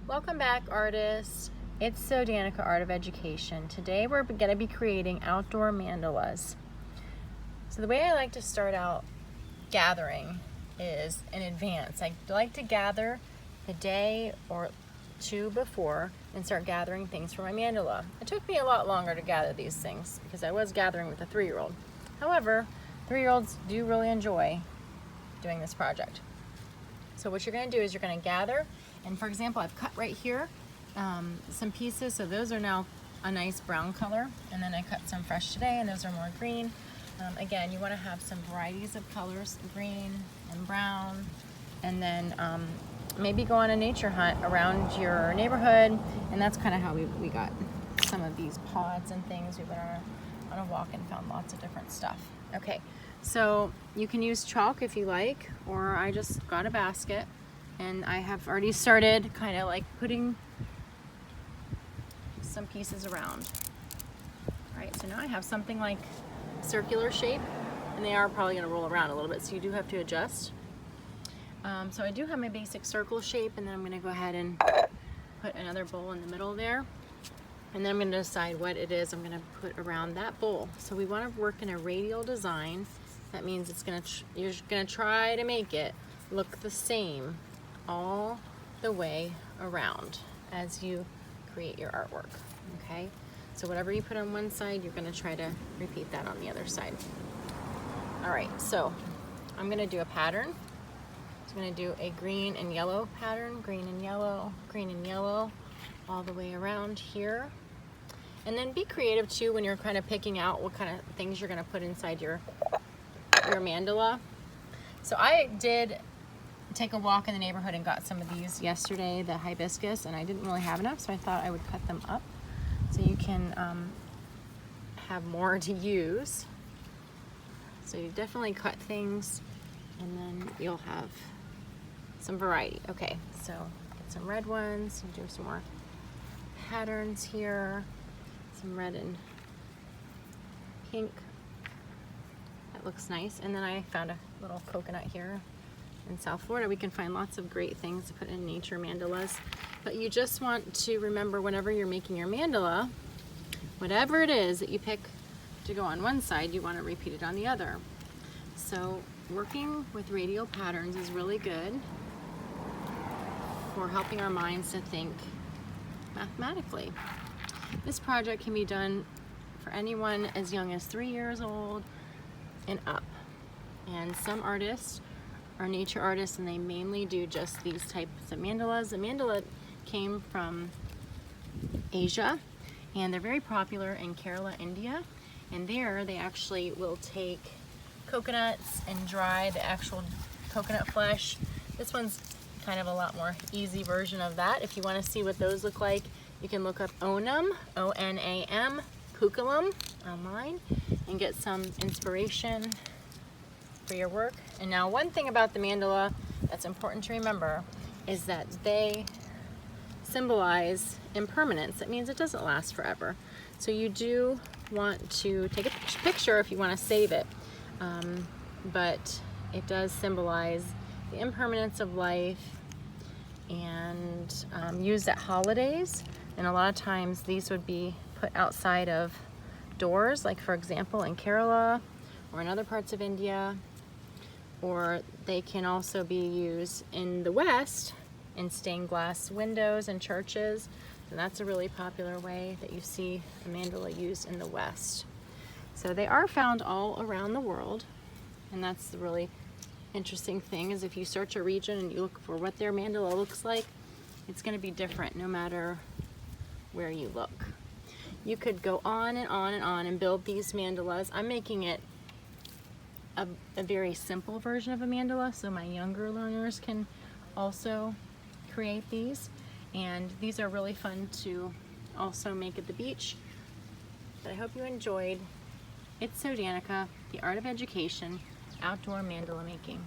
Welcome back, artists. It's So Danica, Art of Education. Today we're going to be creating outdoor mandalas. So the way I like to start out gathering is in advance. I like to gather the day or two before and start gathering things for my mandala. It took me a lot longer to gather these things because I was gathering with a 3-year-old. However, 3-year-olds do really enjoy doing this project. So what you're going to do is you're going to gather, and for example, I've cut right here some pieces, so those are now a nice brown color, and then I cut some fresh today and those are more green. Again, you want to have some varieties of colors, green and brown, and then maybe go on a nature hunt around your neighborhood, and that's kind of how we got some of these pods and things. We went on a walk and found lots of different stuff. Okay, so you can use chalk if you like, or I just got a basket and I have already started kind of like putting some pieces around. All right, so now I have something like circular shape, and they are probably going to roll around a little bit, so you do have to adjust. So I do have my basic circle shape, and then I'm going to go ahead and put another bowl in the middle there, and then I'm going to decide what it is I'm going to put around that bowl. So we want to work in a radial design. That means you're going to try to make it look the same all the way around as you create your artwork. Okay, so whatever you put on one side, you're going to try to repeat that on the other side. All right, so I'm going to do a pattern. So I'm going to do a green and yellow pattern, green and yellow, all the way around here. And then be creative too when you're kind of picking out what kind of things you're going to put inside your mandala. So I did take a walk in the neighborhood and got some of these yesterday, the hibiscus, and I didn't really have enough, so I thought I would cut them up so you can have more to use. So you definitely cut things, and then you'll have some variety. Okay, so get some red ones and do some more patterns here, some red and pink. That looks nice. And then I found a little coconut here. In South Florida, we can find lots of great things to put in nature mandalas, but you just want to remember whenever you're making your mandala, whatever it is that you pick to go on one side, you want to repeat it on the other. So working with radial patterns is really good for helping our minds to think mathematically. This project can be done for anyone as young as 3 years old and up. And some artists are nature artists, and they mainly do just these types of mandalas. The mandala came from Asia, and they're very popular in Kerala, India. And there they actually will take coconuts and dry the actual coconut flesh. This one's kind of a lot more easy version of that. If you want to see what those look like, you can look up Onam, O-N-A-M, Pookalum online and get some inspiration for your work. And now one thing about the mandala that's important to remember is that they symbolize impermanence. That means it doesn't last forever. So you do want to take a picture if you want to save it, but it does symbolize the impermanence of life, and used at holidays. And a lot of times these would be put outside of doors, like for example in Kerala or in other parts of India, or they can also be used in the West in stained glass windows and churches, and that's a really popular way that you see a mandala used in the West. So they are found all around the world, and that's the really interesting thing, is if you search a region and you look for what their mandala looks like, it's going to be different no matter where you look. You could go on and on and on and build these mandalas. I'm making it a very simple version of a mandala, so my younger learners can also create these, and these are really fun to also make at the beach. But I hope you enjoyed It's So Danica, the Art of Education, outdoor mandala making.